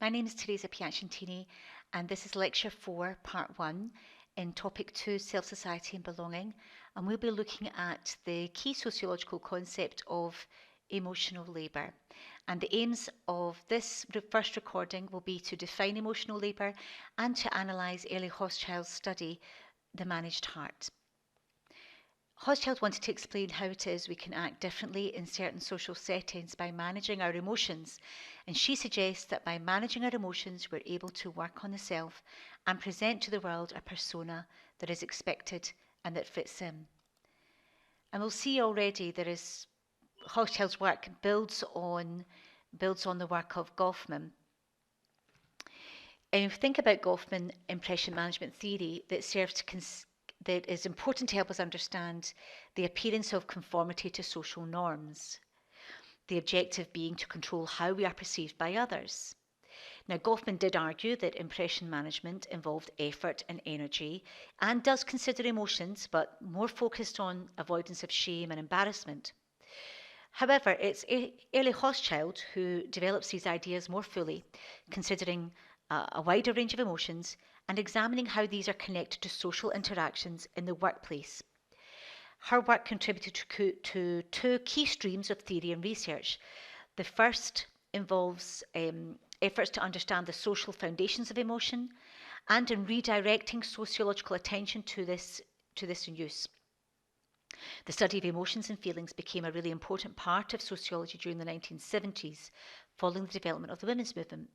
My name is Teresa Piacentini, and this is Lecture 4, Part 1, in Topic 2, Self-Society and Belonging. And we'll be looking at the key sociological concept of emotional labour. And the aims of this first recording will be to define emotional labour and to analyse Early Hochschild's study, The Managed Heart. Hochschild wanted to explain how it is we can act differently in certain social settings by managing our emotions, and she suggests that by managing our emotions we're able to work on the self and present to the world a persona that is expected and that fits in. And we'll see already there is Hochschild's work builds on the work of Goffman. And if you think about Goffman impression management theory, that is important to help us understand the appearance of conformity to social norms, the objective being to control how we are perceived by others. Now, Goffman did argue that impression management involved effort and energy and does consider emotions, but more focused on avoidance of shame and embarrassment. However, it's Early Hochschild who develops these ideas more fully, considering a wider range of emotions and examining how these are connected to social interactions in the workplace. Her work contributed to two key streams of theory and research. The first involves efforts to understand the social foundations of emotion and in redirecting sociological attention to this in use. The study of emotions and feelings became a really important part of sociology during the 1970s, following the development of the women's movement.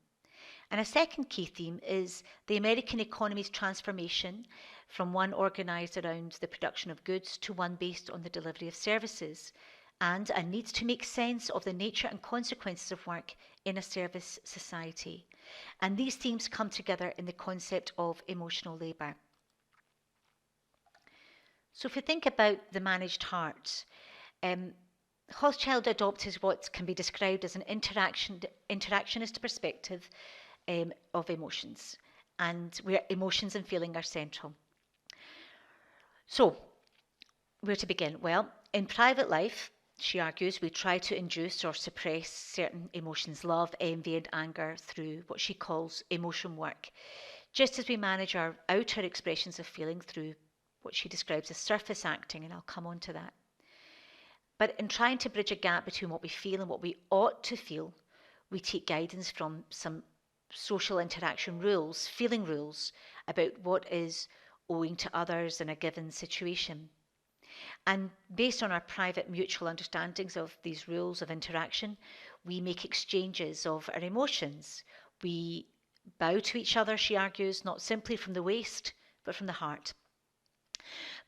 And a second key theme is the American economy's transformation from one organised around the production of goods to one based on the delivery of services, and a need to make sense of the nature and consequences of work in a service society. And these themes come together in the concept of emotional labour. So if we think about the managed heart, Hochschild adopted what can be described as an interactionist perspective of emotions, and where emotions and feeling are central. So, where to begin? Well, in private life, she argues, we try to induce or suppress certain emotions, love, envy, and anger, through what she calls emotion work, just as we manage our outer expressions of feeling through what she describes as surface acting, and I'll come on to that. But in trying to bridge a gap between what we feel and what we ought to feel, we take guidance from some social interaction rules, feeling rules about what is owing to others in a given situation. And based on our private mutual understandings of these rules of interaction, we make exchanges of our emotions. We bow to each other, she argues, not simply from the waist, but from the heart.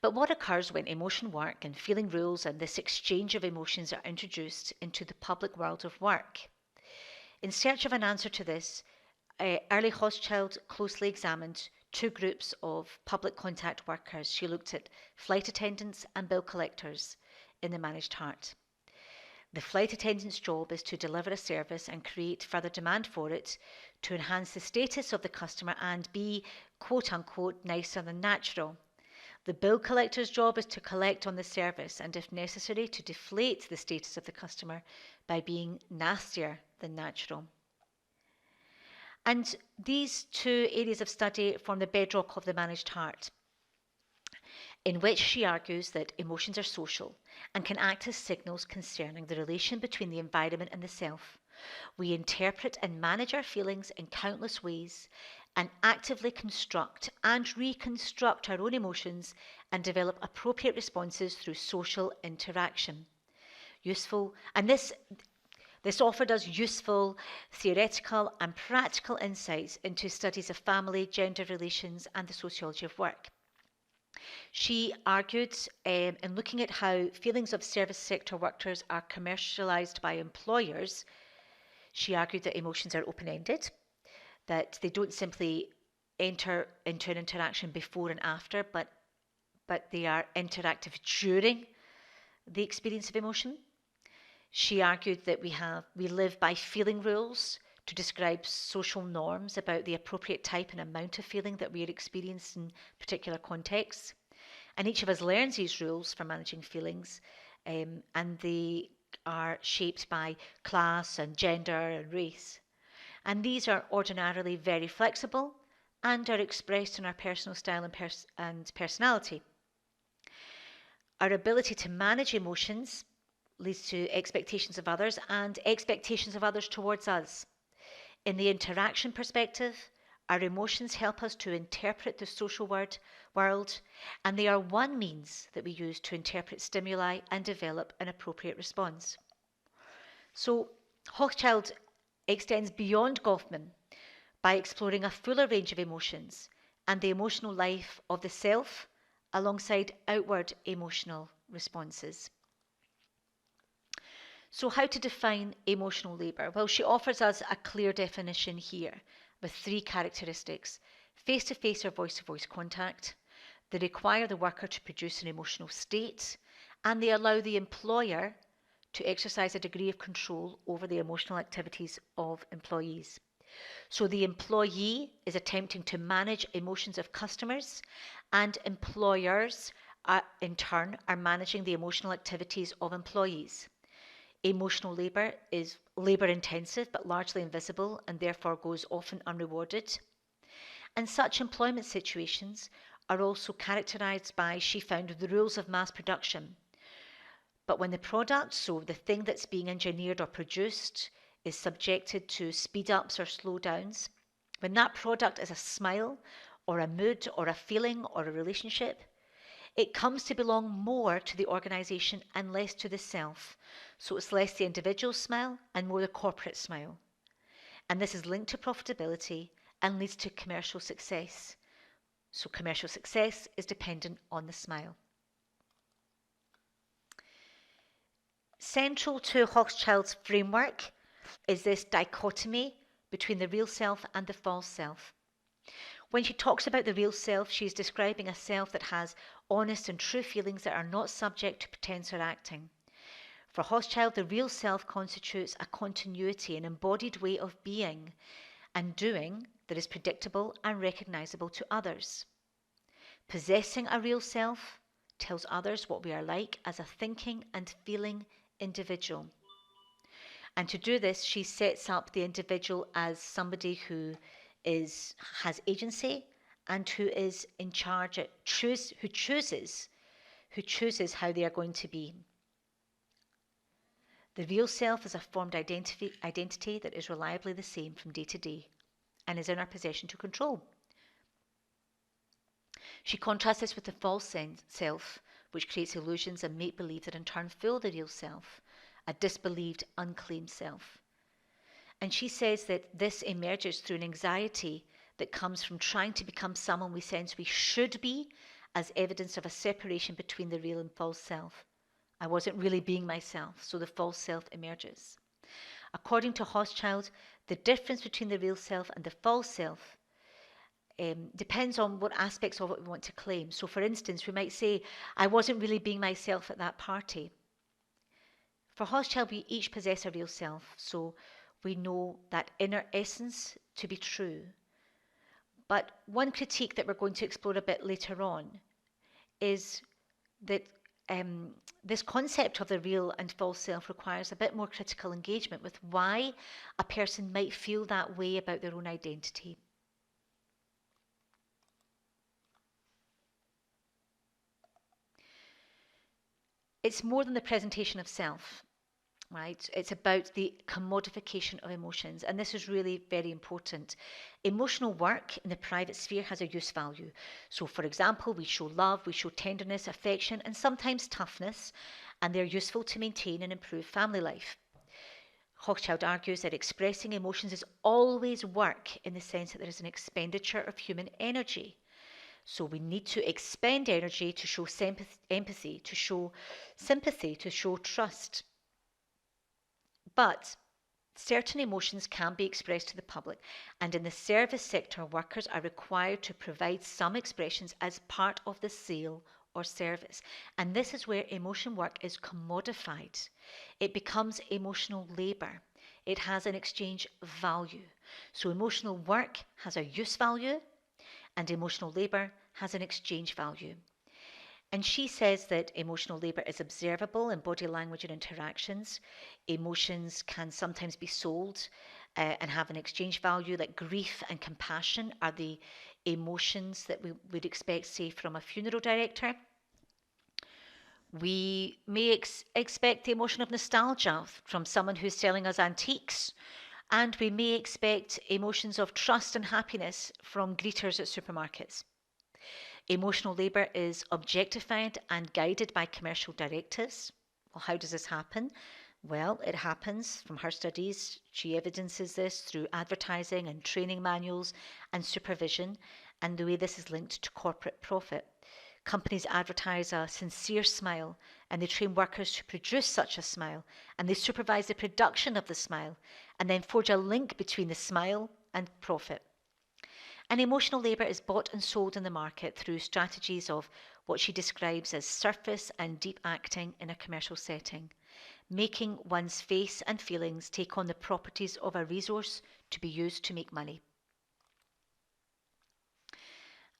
But what occurs when emotion work and feeling rules and this exchange of emotions are introduced into the public world of work? In search of an answer to this, Early Hochschild closely examined two groups of public contact workers. She looked at flight attendants and bill collectors in the managed heart. The flight attendant's job is to deliver a service and create further demand for it to enhance the status of the customer and be, quote unquote, nicer than natural. The bill collector's job is to collect on the service and, if necessary, to deflate the status of the customer by being nastier than natural. And these two areas of study form the bedrock of the managed heart, in which she argues that emotions are social and can act as signals concerning the relation between the environment and the self. We interpret and manage our feelings in countless ways and actively construct and reconstruct our own emotions and develop appropriate responses through social interaction. Useful, and this offered us useful theoretical and practical insights into studies of family, gender relations, and the sociology of work. She argued, in looking at how feelings of service sector workers are commercialised by employers, she argued that emotions are open-ended, that they don't simply enter into an interaction before and after, but they are interactive during the experience of emotion. She argued that we live by feeling rules to describe social norms about the appropriate type and amount of feeling that we are experiencing in particular contexts. And each of us learns these rules for managing feelings, and they are shaped by class and gender and race. And these are ordinarily very flexible and are expressed in our personal style and personality. Our ability to manage emotions leads to expectations of others and expectations of others towards us. In the interaction perspective, our emotions help us to interpret the social world, and they are one means that we use to interpret stimuli and develop an appropriate response. So, Hochschild extends beyond Goffman by exploring a fuller range of emotions and the emotional life of the self alongside outward emotional responses. So, how to define emotional labour? Well, she offers us a clear definition here with three characteristics: face to face or voice to voice contact, they require the worker to produce an emotional state, and they allow the employer to exercise a degree of control over the emotional activities of employees. So the employee is attempting to manage emotions of customers, and employers in turn are managing the emotional activities of employees. Emotional labour is labour intensive but largely invisible and therefore goes often unrewarded. And such employment situations are also characterised by, she found, the rules of mass production. But when the product, so the thing that's being engineered or produced, is subjected to speed ups or slowdowns, when that product is a smile or a mood or a feeling or a relationship, it comes to belong more to the organisation and less to the self. So it's less the individual smile and more the corporate smile. And this is linked to profitability and leads to commercial success. So commercial success is dependent on the smile. Central to Hochschild's framework is this dichotomy between the real self and the false self. When she talks about the real self, she is describing a self that has honest and true feelings that are not subject to pretense or acting. For Hochschild, the real self constitutes a continuity, an embodied way of being and doing that is predictable and recognisable to others. Possessing a real self tells others what we are like as a thinking and feeling individual. And to do this, she sets up the individual as somebody who has agency and who is in charge, who chooses how they are going to be. The real self is a formed identity that is reliably the same from day to day and is in our possession to control. She contrasts this with the false self, which creates illusions and make-believe that in turn fool the real self, a disbelieved, unclaimed self. And she says that this emerges through an anxiety that comes from trying to become someone we sense we should be as evidence of a separation between the real and false self. I wasn't really being myself, so the false self emerges. According to Hochschild, the difference between the real self and the false self depends on what aspects of it we want to claim. So, for instance, we might say, I wasn't really being myself at that party. For Hochschild, we each possess a real self, so we know that inner essence to be true. But one critique that we're going to explore a bit later on is that this concept of the real and false self requires a bit more critical engagement with why a person might feel that way about their own identity. It's more than the presentation of self. Right? It's about the commodification of emotions, and this is really very important. Emotional work in the private sphere has a use value. So, for example, we show love, we show tenderness, affection, and sometimes toughness, and they're useful to maintain and improve family life. Hochschild argues that expressing emotions is always work in the sense that there is an expenditure of human energy. So we need to expend energy to show empathy, to show sympathy, to show trust. But certain emotions can be expressed to the public, and in the service sector, workers are required to provide some expressions as part of the sale or service. And this is where emotion work is commodified. It becomes emotional labour. It has an exchange value. So emotional work has a use value, and emotional labour has an exchange value. And she says that emotional labour is observable in body language and interactions. Emotions can sometimes be sold, and have an exchange value. Like grief and compassion are the emotions that we would expect, say, from a funeral director. We may expect the emotion of nostalgia from someone who's selling us antiques, and we may expect emotions of trust and happiness from greeters at supermarkets. Emotional labour is objectified and guided by commercial directives. Well, how does this happen? Well, it happens from her studies. She evidences this through advertising and training manuals and supervision, and the way this is linked to corporate profit. Companies advertise a sincere smile, and they train workers to produce such a smile, and they supervise the production of the smile, and then forge a link between the smile and profit. And emotional labour is bought and sold in the market through strategies of what she describes as surface and deep acting in a commercial setting, making one's face and feelings take on the properties of a resource to be used to make money.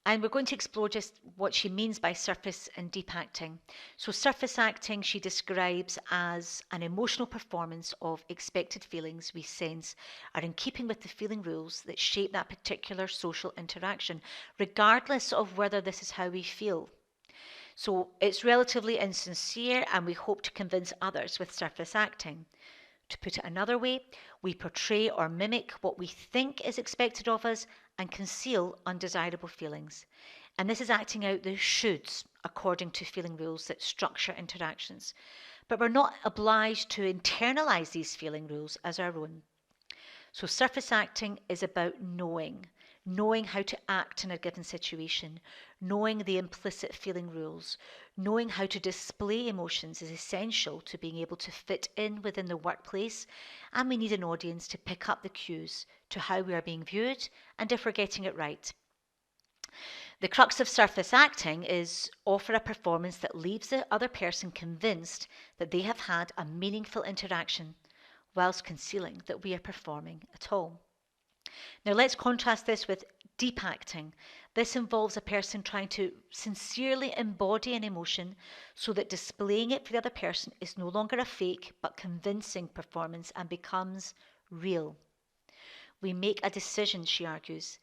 And we're going to explore just what she means by surface and deep acting. So surface acting she describes as an emotional performance of expected feelings we sense are in keeping with the feeling rules that shape that particular social interaction, regardless of whether this is how we feel. So it's relatively insincere, and we hope to convince others with surface acting. To put it another way, we portray or mimic what we think is expected of us and conceal undesirable feelings. And this is acting out the shoulds according to feeling rules that structure interactions. But we're not obliged to internalize these feeling rules as our own. So surface acting is about knowing how to act in a given situation, knowing the implicit feeling rules, knowing how to display emotions is essential to being able to fit in within the workplace, and we need an audience to pick up the cues to how we are being viewed and if we're getting it right. The crux of surface acting is offer a performance that leaves the other person convinced that they have had a meaningful interaction whilst concealing that we are performing at all. Now let's contrast this with deep acting. This involves a person trying to sincerely embody an emotion so that displaying it for the other person is no longer a fake but convincing performance and becomes real. We make a decision, she argues,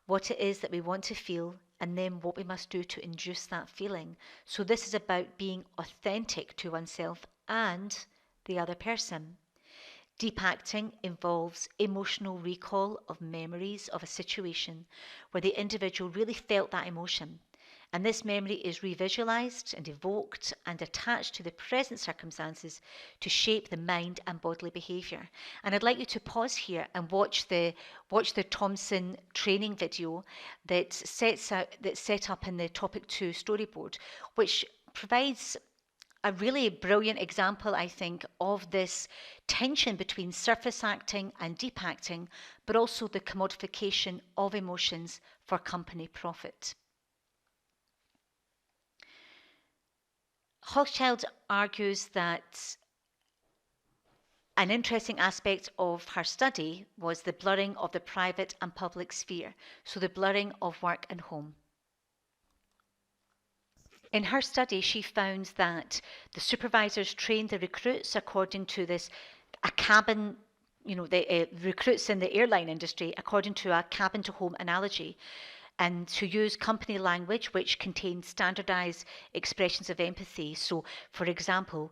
what it is that we want to feel and then what we must do to induce that feeling. So this is about being authentic to oneself and the other person. Deep acting involves emotional recall of memories of a situation where the individual really felt that emotion. And this memory is revisualized and evoked and attached to the present circumstances to shape the mind and bodily behavior. And I'd like you to pause here and watch the Thompson training video that's set up in the Topic 2 storyboard, which provides a really brilliant example, I think, of this tension between surface acting and deep acting, but also the commodification of emotions for company profit. Hochschild argues that an interesting aspect of her study was the blurring of the private and public sphere, so the blurring of work and home. In her study, she found that the supervisors trained the recruits according to a cabin, the recruits in the airline industry, according to a cabin to home analogy, and to use company language which contained standardized expressions of empathy. So, for example,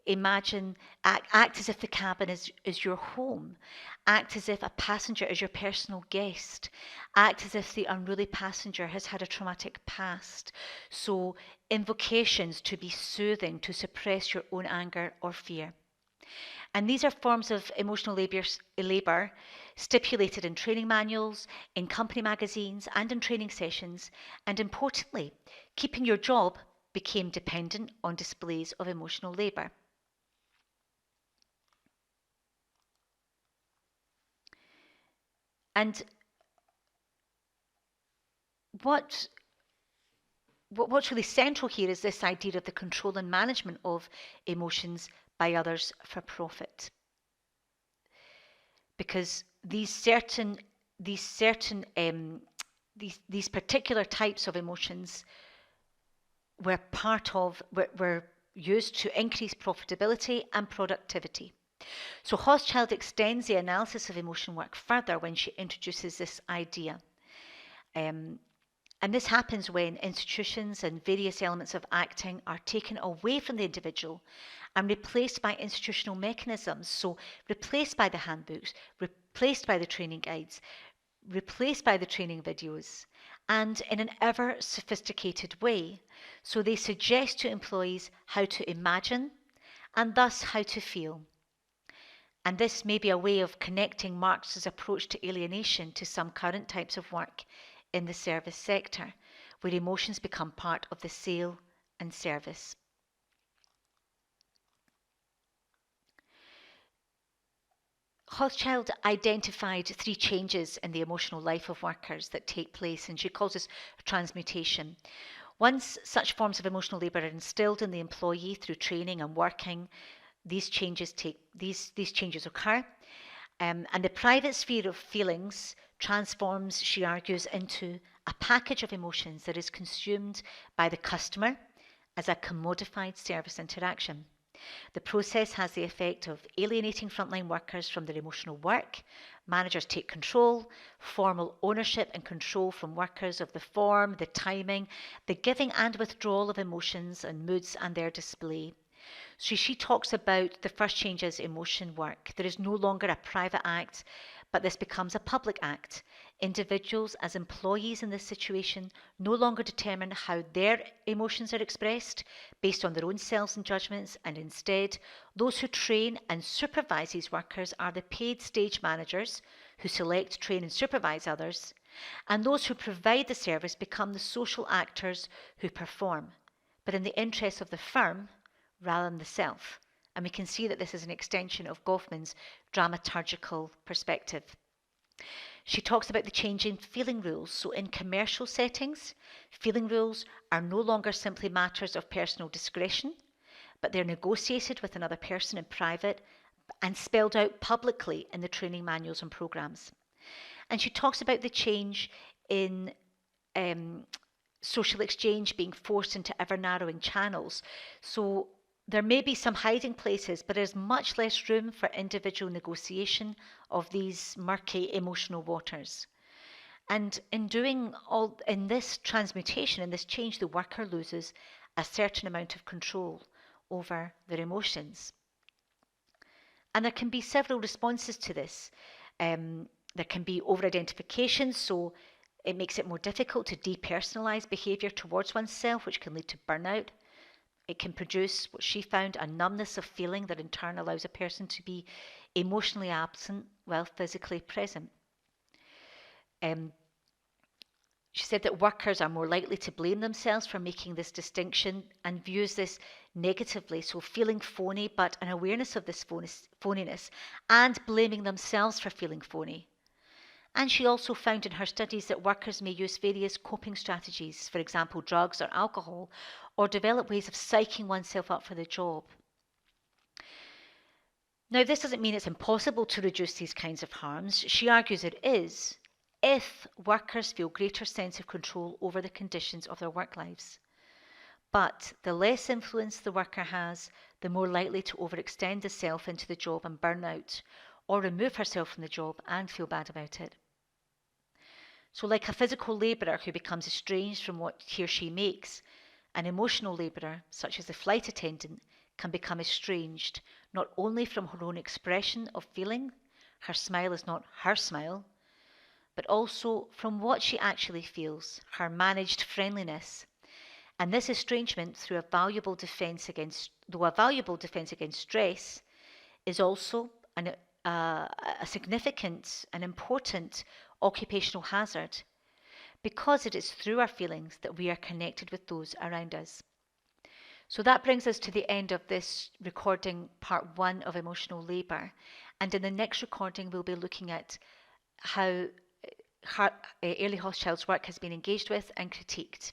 imagine, act as if the cabin is your home. Act as if a passenger is your personal guest. Act as if the unruly passenger has had a traumatic past. So, invocations to be soothing, to suppress your own anger or fear. And these are forms of emotional labour stipulated in training manuals, in company magazines, and in training sessions. And importantly, keeping your job became dependent on displays of emotional labour. And what's really central here is this idea of the control and management of emotions by others for profit. Because these particular types of emotions were used to increase profitability and productivity. So Hochschild extends the analysis of emotion work further when she introduces this idea. And this happens when institutions and various elements of acting are taken away from the individual and replaced by institutional mechanisms. So replaced by the handbooks, replaced by the training guides, replaced by the training videos, and in an ever sophisticated way. So they suggest to employees how to imagine and thus how to feel. And this may be a way of connecting Marx's approach to alienation to some current types of work in the service sector, where emotions become part of the sale and service. Hochschild identified 3 changes in the emotional life of workers that take place, and she calls this transmutation. Once such forms of emotional labour are instilled in the employee through training and working, these changes occur, and the private sphere of feelings transforms, she argues, into a package of emotions that is consumed by the customer as a commodified service interaction. The process has the effect of alienating frontline workers from their emotional work. Managers take control, formal ownership and control from workers of the form, the timing, the giving and withdrawal of emotions and moods and their display. So she talks about the first change as emotion work. There is no longer a private act, but this becomes a public act. Individuals, as employees in this situation, no longer determine how their emotions are expressed based on their own selves and judgments, and instead, those who train and supervise these workers are the paid stage managers who select, train, and supervise others, and those who provide the service become the social actors who perform, but in the interests of the firm rather than the self. And we can see that this is an extension of Goffman's dramaturgical perspective. She talks about the change in feeling rules. So in commercial settings, feeling rules are no longer simply matters of personal discretion, but they're negotiated with another person in private and spelled out publicly in the training manuals and programs. And she talks about the change in social exchange being forced into ever narrowing channels. So there may be some hiding places, but there's much less room for individual negotiation of these murky emotional waters. And in this transmutation, in this change, the worker loses a certain amount of control over their emotions. And there can be several responses to this. There can be over-identification, so it makes it more difficult to depersonalize behaviour towards oneself, which can lead to burnout. It can produce, what she found, a numbness of feeling that in turn allows a person to be emotionally absent while physically present. She said that workers are more likely to blame themselves for making this distinction and views this negatively, so feeling phony, but an awareness of this phoniness and blaming themselves for feeling phony. And she also found in her studies that workers may use various coping strategies, for example, drugs or alcohol, or develop ways of psyching oneself up for the job. Now, this doesn't mean it's impossible to reduce these kinds of harms. She argues it is, if workers feel greater sense of control over the conditions of their work lives. But the less influence the worker has, the more likely to overextend the self into the job and burn out, or remove herself from the job and feel bad about it. So like a physical labourer who becomes estranged from what he or she makes, an emotional labourer, such as the flight attendant, can become estranged not only from her own expression of feeling, her smile is not her smile, but also from what she actually feels, her managed friendliness. And this estrangement, though a valuable defence against stress, is also a significant and important occupational hazard, because it is through our feelings that we are connected with those around us. So that brings us to the end of this recording, part 1 of emotional labour. And in the next recording, we'll be looking at how Airlie Hochschild's work has been engaged with and critiqued.